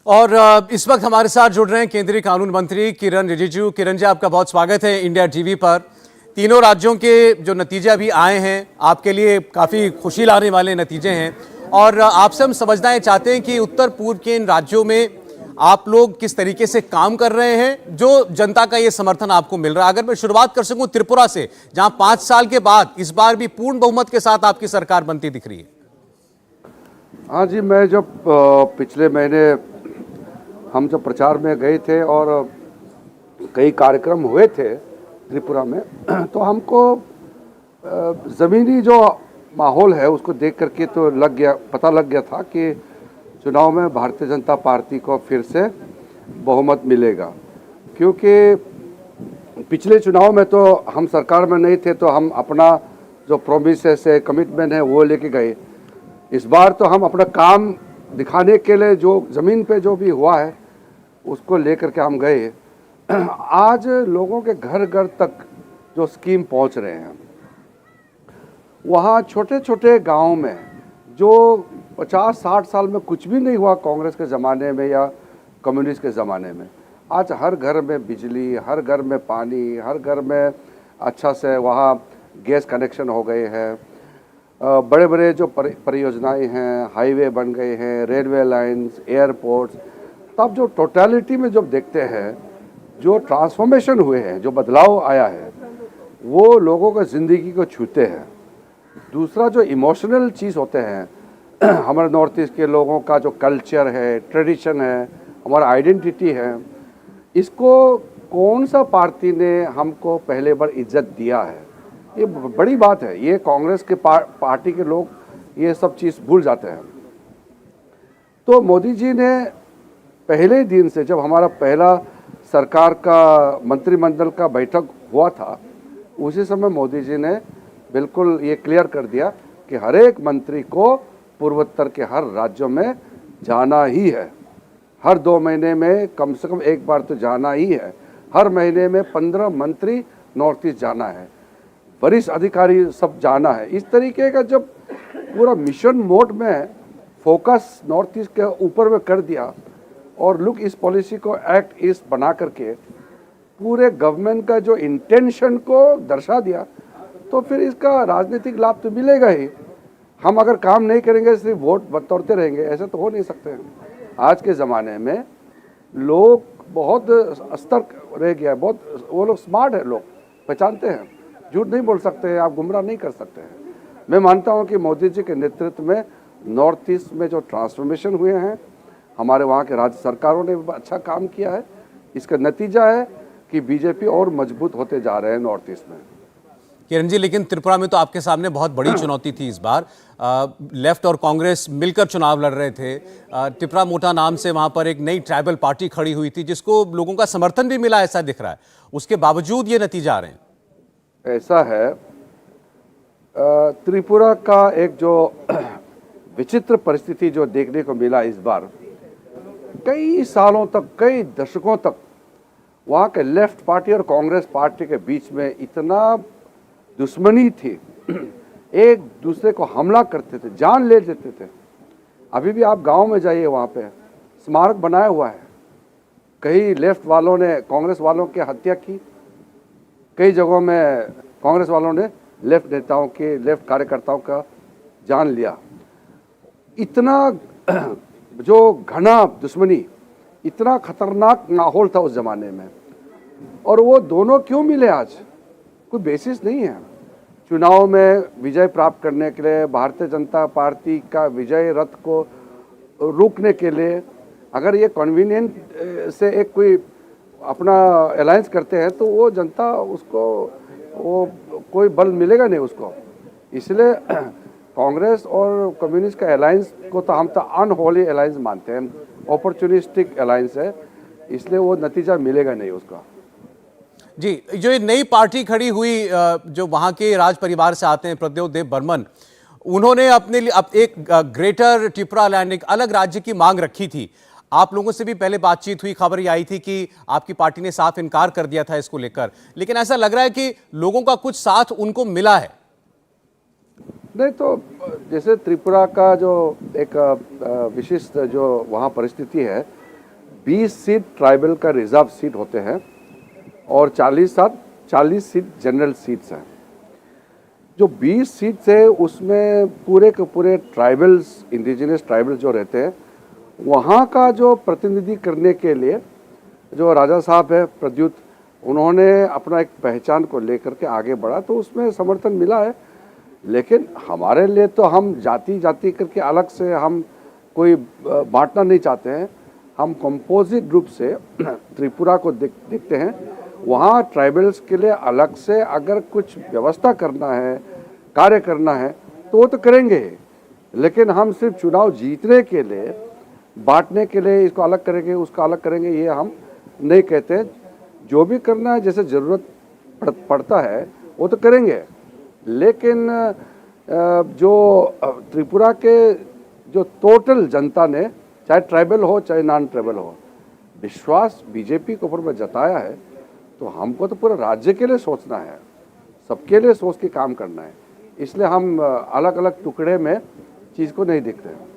और इस वक्त हमारे साथ जुड़ रहे हैं केंद्रीय कानून मंत्री किरण रिजिजू। किरण जी, आपका बहुत स्वागत है इंडिया टीवी पर। तीनों राज्यों के जो नतीजे अभी आए हैं आपके लिए काफ़ी खुशी लाने वाले नतीजे हैं, और आपसे हम समझना चाहते हैं कि उत्तर पूर्व के इन राज्यों में आप लोग किस तरीके से काम कर रहे हैं, जो जनता का ये समर्थन आपको मिल रहा है। अगर मैं शुरुआत कर सकूं त्रिपुरा से, जहां 5 साल के बाद इस बार भी पूर्ण बहुमत के साथ आपकी सरकार बनती दिख रही है। हाँ जी, मैं जब पिछले महीने हम जब प्रचार में गए थे और कई कार्यक्रम हुए थे त्रिपुरा में, तो हमको ज़मीनी जो माहौल है उसको देख करके तो पता लग गया था कि चुनाव में भारतीय जनता पार्टी को फिर से बहुमत मिलेगा। क्योंकि पिछले चुनाव में तो हम सरकार में नहीं थे, तो हम अपना जो प्रोमिसेस है, कमिटमेंट है, वो लेके गए। इस बार तो हम अपना काम दिखाने के लिए जो ज़मीन पे जो भी हुआ है उसको लेकर के हम गए। आज लोगों के घर घर तक जो स्कीम पहुंच रहे हैं, वहाँ छोटे छोटे गांव में जो 50-60 साल में कुछ भी नहीं हुआ कांग्रेस के ज़माने में या कम्युनिस्ट के ज़माने में, आज हर घर में बिजली, हर घर में पानी, हर घर में अच्छा से वहाँ गैस कनेक्शन हो गए हैं। बड़े बड़े जो परियोजनाएं हैं, हाईवे बन गए हैं, रेलवे लाइंस, एयरपोर्ट्स। तब जो टोटलिटी में जब देखते हैं, जो ट्रांसफॉर्मेशन हुए हैं, जो बदलाव आया है, वो लोगों की ज़िंदगी को छूते हैं। दूसरा जो इमोशनल चीज़ होते हैं, हमारे नॉर्थ ईस्ट के लोगों का जो कल्चर है, ट्रेडिशन है, हमारा आइडेंटिटी है, इसको कौन सा पार्टी ने हमको पहले बार इज्जत दिया है, ये बड़ी बात है। ये कांग्रेस के पार्टी के लोग ये सब चीज़ भूल जाते हैं। तो मोदी जी ने पहले दिन से, जब हमारा पहला सरकार का मंत्रिमंडल का बैठक हुआ था, उसी समय मोदी जी ने बिल्कुल ये क्लियर कर दिया कि हर एक मंत्री को पूर्वोत्तर के हर राज्यों में जाना ही है। हर 2 महीने में कम से कम एक बार तो जाना ही है। हर महीने में 15 मंत्री नॉर्थ ईस्ट जाना है, वरिष्ठ अधिकारी सब जाना है। इस तरीके का जब पूरा मिशन मोड में फोकस नॉर्थ ईस्ट के ऊपर में कर दिया और लुक इस पॉलिसी को एक्ट ईस्ट बना करके पूरे गवर्नमेंट का जो इंटेंशन को दर्शा दिया, तो फिर इसका राजनीतिक लाभ तो मिलेगा ही। हम अगर काम नहीं करेंगे, सिर्फ वोट बटोरते रहेंगे, ऐसा तो हो नहीं सकते हैं। आज के ज़माने में लोग बहुत सतर्क रह गया है, बहुत वो लोग स्मार्ट है, लोग पहचानते हैं, झूठ नहीं बोल सकते हैं, आप गुमराह नहीं कर सकते हैं। मैं मानता हूं कि मोदी जी के नेतृत्व में नॉर्थ ईस्ट में जो ट्रांसफॉर्मेशन हुए हैं, हमारे वहाँ के राज्य सरकारों ने अच्छा काम किया है। इसका नतीजा है कि बीजेपी और मजबूत होते जा रहे हैं नॉर्थ ईस्ट में। किरण जी, लेकिन त्रिपुरा में तो आपके सामने बहुत बड़ी चुनौती थी इस बार। लेफ्ट और कांग्रेस मिलकर चुनाव लड़ रहे थे। त्रिपुरा मोटा नाम से वहां पर एक नई ट्राइबल पार्टी खड़ी हुई थी, जिसको लोगों का समर्थन भी मिला, ऐसा दिख रहा है। उसके बावजूद ये नतीजा आ रहे हैं। ऐसा है, त्रिपुरा का एक जो विचित्र परिस्थिति जो देखने को मिला इस बार, कई सालों तक, कई दशकों तक वहाँ के लेफ्ट पार्टी और कांग्रेस पार्टी के बीच में इतना दुश्मनी थी, एक दूसरे को हमला करते थे, जान ले लेते थे। अभी भी आप गांव में जाइए, वहाँ पे स्मारक बनाया हुआ है। कई लेफ्ट वालों ने कांग्रेस वालों की हत्या की, कई जगहों में कांग्रेस वालों ने लेफ्ट नेताओं के, लेफ्ट कार्यकर्ताओं का जान लिया। इतना जो घना दुश्मनी, इतना खतरनाक माहौल था उस जमाने में, और वो दोनों क्यों मिले आज, कोई बेसिस नहीं है। चुनाव में विजय प्राप्त करने के लिए, भारतीय जनता पार्टी का विजय रथ को रोकने के लिए, अगर ये कन्वीनियंट से एक कोई अपना अलायंस करते हैं, तो वो जनता उसको, वो कोई बल मिलेगा नहीं उसको। इसलिए कांग्रेस और कम्युनिस्ट का अलायंस को तो हम तो अनहोली अलायंस मानते हैं, अपॉर्चुनिस्टिक अलायंस है, इसलिए वो नतीजा मिलेगा नहीं उसका। जी, जो ये नई पार्टी खड़ी हुई, जो वहां के राज परिवार से आते हैं, प्रद्योत देव बर्मन, उन्होंने अपने लिए एक ग्रेटर त्रिपुरा लैंड, एक अलग राज्य की मांग रखी थी। आप लोगों से भी पहले बातचीत हुई, खबर ये आई थी कि आपकी पार्टी ने साफ इनकार कर दिया था इसको लेकर, लेकिन ऐसा लग रहा है कि लोगों का कुछ साथ उनको मिला है। नहीं तो जैसे त्रिपुरा का जो एक विशिष्ट जो वहाँ परिस्थिति है, 20 सीट ट्राइबल का रिजर्व सीट होते हैं और 40 सीट जनरल सीट्स हैं। जो 20 सीट्स है उसमें पूरे के पूरे ट्राइबल्स, इंडिजिनस ट्राइबल जो रहते हैं, वहाँ का जो प्रतिनिधि करने के लिए जो राजा साहब है प्रद्युत, उन्होंने अपना एक पहचान को लेकर के आगे बढ़ा, तो उसमें समर्थन मिला है। लेकिन हमारे लिए तो हम जाति जाति करके अलग से हम कोई बांटना नहीं चाहते हैं। हम कंपोजिट रूप से त्रिपुरा को देखते हैं। वहाँ ट्राइबल्स के लिए अलग से अगर कुछ व्यवस्था करना है, कार्य करना है, तो वो तो करेंगे। लेकिन हम सिर्फ चुनाव जीतने के लिए, बांटने के लिए इसको अलग करेंगे, उसका अलग करेंगे, ये हम नहीं कहते। जो भी करना है, जैसे ज़रूरत पड़ता है वो तो करेंगे। लेकिन जो त्रिपुरा के जो टोटल जनता ने, चाहे ट्राइबल हो चाहे नॉन ट्राइबल हो, विश्वास बीजेपी के ऊपर में जताया है, तो हमको तो पूरे राज्य के लिए सोचना है, सबके लिए सोच के काम करना है। इसलिए हम अलग अलग टुकड़े में चीज़ को नहीं देखते हैं।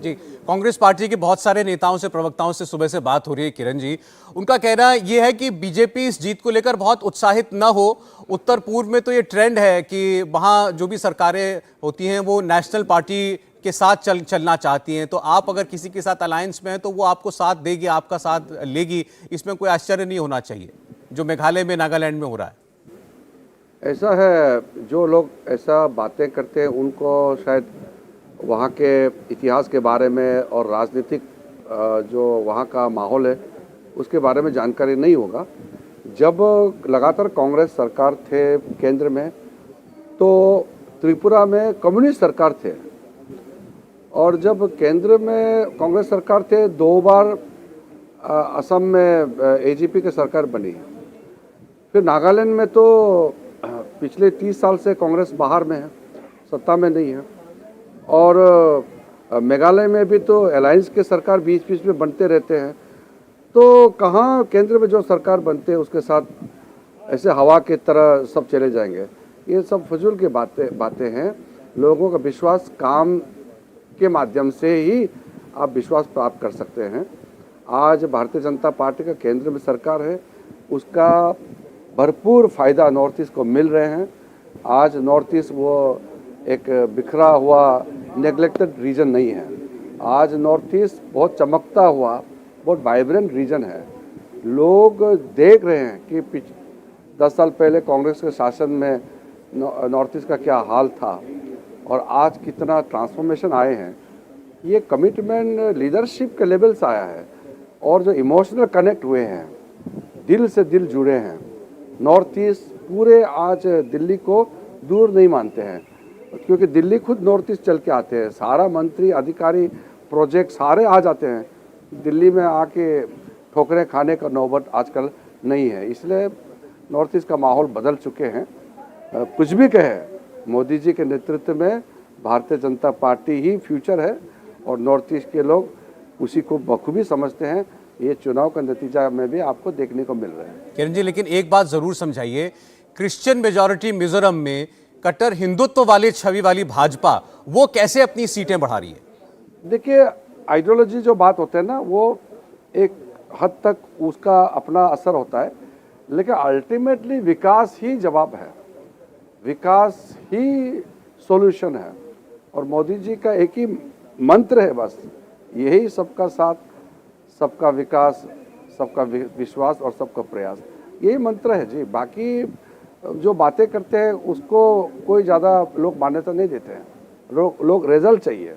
जी, कांग्रेस पार्टी के बहुत सारे नेताओं से, प्रवक्ताओं से सुबह से बात हो रही है किरण जी। उनका कहना यह है कि बीजेपी इस जीत को लेकर बहुत उत्साहित न हो। उत्तर पूर्व में तो ये ट्रेंड है कि वहाँ जो भी सरकारें होती हैं वो नेशनल पार्टी के साथ चलना चाहती हैं। तो आप अगर किसी के साथ अलायंस में हैं तो वो आपको साथ देगी, आपका साथ लेगी, इसमें कोई आश्चर्य नहीं होना चाहिए जो मेघालय में, नागालैंड में हो रहा है। ऐसा है, जो लोग ऐसा बातें करते हैं उनको शायद वहाँ के इतिहास के बारे में और राजनीतिक जो वहाँ का माहौल है उसके बारे में जानकारी नहीं होगा। जब लगातार कांग्रेस सरकार थे केंद्र में, तो त्रिपुरा में कम्युनिस्ट सरकार थे, और जब केंद्र में कांग्रेस सरकार थे, 2 बार असम में एजीपी की सरकार बनी। फिर नागालैंड में तो पिछले 30 साल से कांग्रेस बाहर में है, सत्ता में नहीं है। और मेघालय में भी तो अलायंस के सरकार बीच बीच में बनते रहते हैं। तो कहाँ केंद्र में जो सरकार बनते हैं उसके साथ ऐसे हवा की तरह सब चले जाएंगे, ये सब फजूल की बातें हैं। लोगों का विश्वास काम के माध्यम से ही आप विश्वास प्राप्त कर सकते हैं। आज भारतीय जनता पार्टी का केंद्र में सरकार है, उसका भरपूर फायदा नॉर्थ ईस्ट को मिल रहे हैं। आज नॉर्थ ईस्ट वो एक बिखरा हुआ नेग्लेक्टेड रीजन नहीं है। आज नॉर्थ ईस्ट बहुत चमकता हुआ, बहुत वाइब्रेंट रीजन है। लोग देख रहे हैं कि 10 साल पहले कांग्रेस के शासन में नॉर्थ ईस्ट का क्या हाल था और आज कितना ट्रांसफॉर्मेशन आए हैं। ये कमिटमेंट लीडरशिप के लेवल से आया है, और जो इमोशनल कनेक्ट हुए हैं, दिल से दिल जुड़े हैं। नॉर्थ ईस्ट पूरे आज दिल्ली को दूर नहीं मानते हैं, क्योंकि दिल्ली खुद नॉर्थ ईस्ट चल के आते हैं। सारा मंत्री, अधिकारी, प्रोजेक्ट सारे आ जाते हैं। दिल्ली में आके ठोकरें खाने का नौबत आजकल नहीं है। इसलिए नॉर्थ ईस्ट का माहौल बदल चुके हैं। कुछ भी कहे, मोदी जी के नेतृत्व में भारतीय जनता पार्टी ही फ्यूचर है, और नॉर्थ ईस्ट के लोग उसी को बखूबी समझते हैं। ये चुनाव का नतीजा में भी आपको देखने को मिल रहा है। किरण जी, लेकिन एक बात जरूर समझाइए, क्रिश्चियन मेजॉरिटी मिजोरम में कट्टर हिंदुत्व वाली छवि वाली भाजपा वो कैसे अपनी सीटें बढ़ा रही है? देखिए, आइडियोलॉजी जो बात होता है ना, वो एक हद तक उसका अपना असर होता है, लेकिन अल्टीमेटली विकास ही जवाब है, विकास ही सॉल्यूशन है। और मोदी जी का एक ही मंत्र है बस, यही सबका साथ, सबका विकास, सबका विश्वास और सबका प्रयास, यही मंत्र है जी। बाकी जो बातें करते हैं उसको कोई ज़्यादा लोग मान्यता नहीं देते हैं। लोग रिजल्ट चाहिए।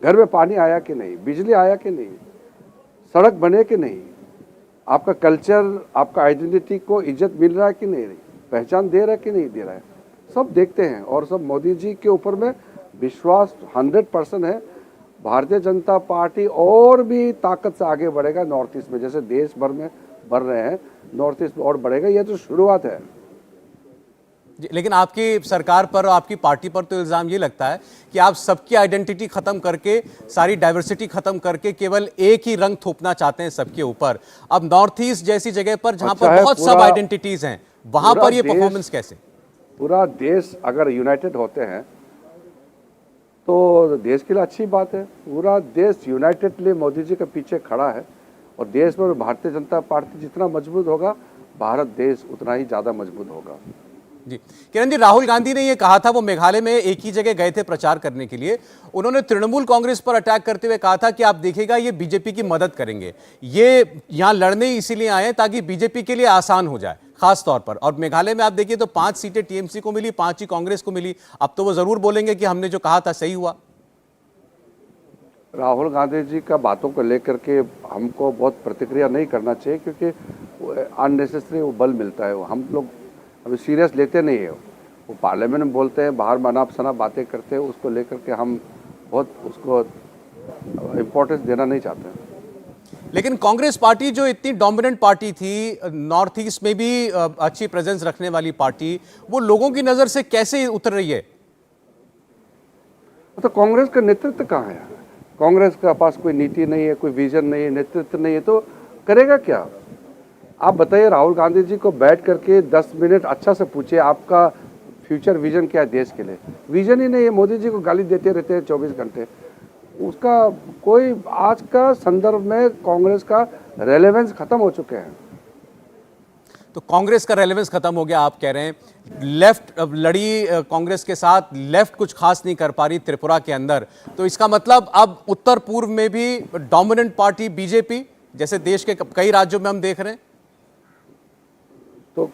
घर में पानी आया कि नहीं, बिजली आया कि नहीं, सड़क बने कि नहीं, आपका कल्चर, आपका आइडेंटिटी को इज्जत मिल रहा है कि नहीं, पहचान दे रहा है कि नहीं दे रहा है, सब देखते हैं। और सब मोदी जी के ऊपर में विश्वास 100% है। भारतीय जनता पार्टी और भी ताकत से आगे बढ़ेगा नॉर्थ ईस्ट में, जैसे देश भर में बढ़ रहे हैं, नॉर्थ ईस्ट में और बढ़ेगा। ये तो शुरुआत है। लेकिन आपकी सरकार पर, आपकी पार्टी पर तो इल्जाम ये लगता है कि आप सबकी आइडेंटिटी खत्म करके, सारी डाइवर्सिटी खत्म करके केवल एक ही रंग थोपना चाहते हैं सबके ऊपर। अब नॉर्थ ईस्ट जैसी जगह पर जहां पर बहुत सब आइडेंटिटीज हैं, वहां पर ये परफॉर्मेंस कैसे? पूरा देश अगर यूनाइटेड होते हैं तो देश के लिए अच्छी बात है। पूरा देश यूनाइटेडली मोदी जी के पीछे खड़ा है, और देश में भारतीय जनता पार्टी जितना मजबूत होगा, भारत देश उतना ही ज़्यादा मजबूत होगा। जी किरण जी, राहुल गांधी ने ये कहा था, वो मेघालय में एक ही जगह गए थे प्रचार करने के लिए, उन्होंने तृणमूल कांग्रेस पर अटैक करते हुए कहा था कि आप देखिएगा ये बीजेपी की मदद करेंगे, ये यहां लड़ने इसीलिए आए हैं ताकि बीजेपी के लिए आसान हो जाए खास तौर पर। और मेघालय में आप देखिए तो 5 सीटें टीएमसी को मिली, 5 ही कांग्रेस को मिली। अब तो वो जरूर बोलेंगे कि हमने जो कहा था सही हुआ। राहुल गांधी जी का बातों को लेकर के हमको बहुत प्रतिक्रिया नहीं करना चाहिए, क्योंकि अननेसेसरी वो बल मिलता है। हम लोग अभी सीरियस लेते नहीं है। वो पार्लियामेंट में बोलते हैं, बाहर मनाप सनाप बातें करते हैं, उसको लेकर के हम बहुत उसको इम्पोर्टेंस देना नहीं चाहते हैं। लेकिन कांग्रेस पार्टी जो इतनी डोमिनेंट पार्टी थी, नॉर्थ ईस्ट में भी अच्छी प्रेजेंस रखने वाली पार्टी, वो लोगों की नजर से कैसे उतर रही है? तो कांग्रेस का नेतृत्व कहाँ है? कांग्रेस का पास कोई नीति नहीं है, कोई विजन नहीं है, नेतृत्व नहीं है, तो करेगा क्या? आप बताइए, राहुल गांधी जी को बैठ करके 10 मिनट अच्छा से पूछिए, आपका फ्यूचर विजन क्या है देश के लिए? विजन ही नहीं है। मोदी जी को गाली देते रहते हैं 24 घंटे। उसका कोई आज का संदर्भ में कांग्रेस का रेलेवेंस खत्म हो चुके हैं। तो कांग्रेस का रेलेवेंस खत्म हो गया आप कह रहे हैं। लेफ्ट लड़ी कांग्रेस के साथ, लेफ्ट कुछ खास नहीं कर पा रही त्रिपुरा के अंदर, तो इसका मतलब अब उत्तर पूर्व में भी डोमिनेंट पार्टी बीजेपी, जैसे देश के कई राज्यों में हम देख रहे हैं। तो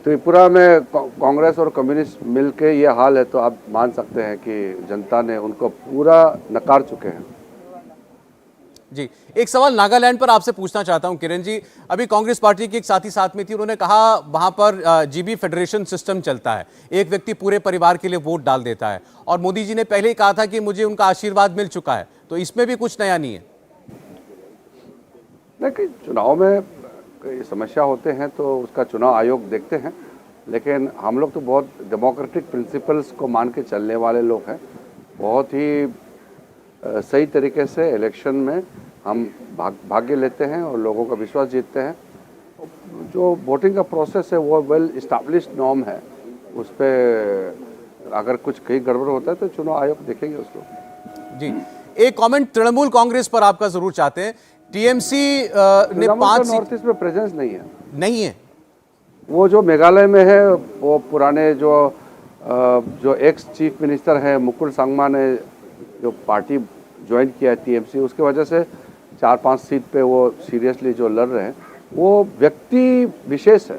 त्रिपुरा में कांग्रेस और कम्युनिस्ट मिलके ये हाल है, तो आप मान सकते हैं कि जनता ने उनको पूरा नकार चुके हैं। जी, एक सवाल नागालैंड पर आपसे पूछना चाहता हूं किरण जी। अभी कांग्रेस पार्टी की एक साथी साथ में थी, उन्होंने कहा वहां पर जीबी फेडरेशन सिस्टम चलता है, एक व्यक्ति पूरे परिवार के लिए वोट डाल देता है, और मोदी जी ने पहले ही कहा था कि मुझे उनका आशीर्वाद मिल चुका है, तो इसमें भी कुछ नया नहीं है। देखिए, चुनाव में कई समस्या होते हैं तो उसका चुनाव आयोग देखते हैं, लेकिन हम लोग तो बहुत डेमोक्रेटिक प्रिंसिपल्स को मान के चलने वाले लोग हैं। बहुत ही सही तरीके से इलेक्शन में हम भाग्य लेते हैं और लोगों का विश्वास जीतते हैं। जो वोटिंग का प्रोसेस है वो वेल इस्टेब्लिश्ड नॉर्म है, उस पर अगर कुछ कहीं गड़बड़ होता है तो चुनाव आयोग देखेंगे उसको। जी, एक कमेंट तृणमूल कांग्रेस पर आपका जरूर चाहते हैं। टीएमसी ने 5 नॉर्थ ईस्ट में प्रेजेंस नहीं है। वो जो मेघालय में है, वो पुराने जो एक्स चीफ मिनिस्टर है मुकुल संगमा ने जो पार्टी ज्वाइन किया है टीएमसी, उसके वजह से 4-5 सीट पे वो सीरियसली जो लड़ रहे हैं, वो व्यक्ति विशेष है।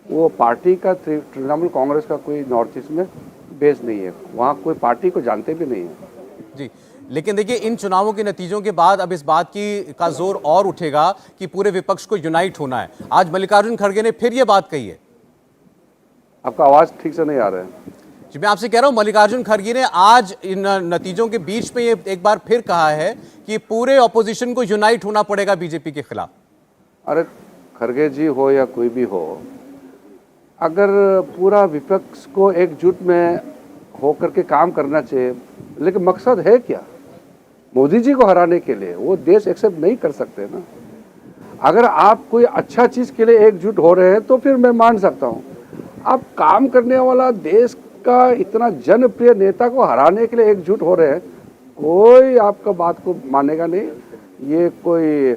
वो पार्टी का तृणमूल कांग्रेस का कोई नॉर्थ ईस्ट में बेस नहीं है, वहाँ कोई पार्टी को जानते भी नहीं है। जी, लेकिन देखिए इन चुनावों के नतीजों के बाद अब इस बात का जोर और उठेगा कि पूरे विपक्ष को यूनाइट होना है। आज मल्लिकार्जुन खड़गे ने फिर ये बात कही है। आपका आवाज ठीक से नहीं आ रहा है। जी, मैं आपसे कह रहा हूं, मल्लिकार्जुन खड़गे ने आज इन नतीजों के बीच में ये एक बार फिर कहा है कि पूरे ऑपोजिशन को यूनाइट होना पड़ेगा बीजेपी के खिलाफ। अरे खड़गे जी हो या कोई भी हो, अगर पूरा विपक्ष को एकजुट में होकर के काम करना चाहिए, लेकिन मकसद है क्या? मोदी जी को हराने के लिए वो देश एक्सेप्ट नहीं कर सकते ना। अगर आप कोई अच्छा चीज़ के लिए एकजुट हो रहे हैं तो फिर मैं मान सकता हूँ। आप काम करने वाला देश का इतना जनप्रिय नेता को हराने के लिए एकजुट हो रहे हैं, कोई आपका बात को मानेगा नहीं। ये कोई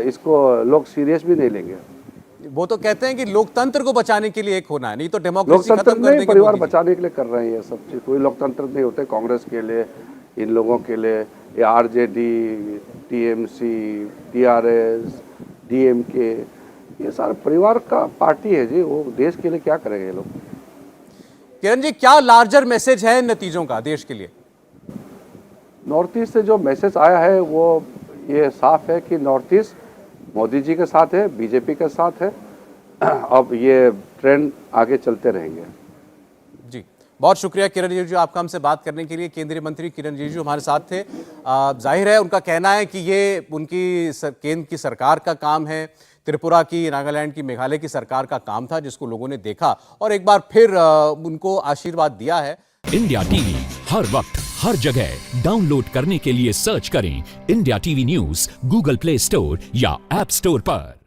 इसको लोग सीरियस भी नहीं लेंगे। वो तो कहते हैं कि लोकतंत्र को बचाने के लिए एक होना है, नहीं तो डेमोक्रेसी लोकतंत्र खत्म कर देंगे। परिवार बचाने के लिए कर रहे हैं ये सब चीज। कोई लोकतंत्र नहीं होते कांग्रेस के लिए, इन लोगों के लिए। ये आरजेडी, टीएमसी, टीआरएस, डीएमके, ये सारा परिवार का पार्टी है जी। वो देश के लिए क्या करेंगे ये लोग? किरण जी, क्या लार्जर मैसेज है नतीजों का देश के लिए? नॉर्थ ईस्ट से जो मैसेज आया है वो ये साफ है कि नॉर्थ ईस्ट मोदी जी के साथ है, बीजेपी के साथ है। अब ये ट्रेंड आगे चलते रहेंगे। जी, बहुत शुक्रिया किरण रिजिजू आपका हमसे बात करने के लिए। केंद्रीय मंत्री किरण रिजिजू हमारे साथ थे। जाहिर है उनका कहना है कि ये उनकी केंद्र की सरकार का काम है, त्रिपुरा की, नागालैंड की, मेघालय की सरकार का काम था, जिसको लोगों ने देखा और एक बार फिर उनको आशीर्वाद दिया है। इंडिया टीवी हर वक्त हर जगह डाउनलोड करने के लिए सर्च करें India TV news Google play store या ऐप स्टोर पर।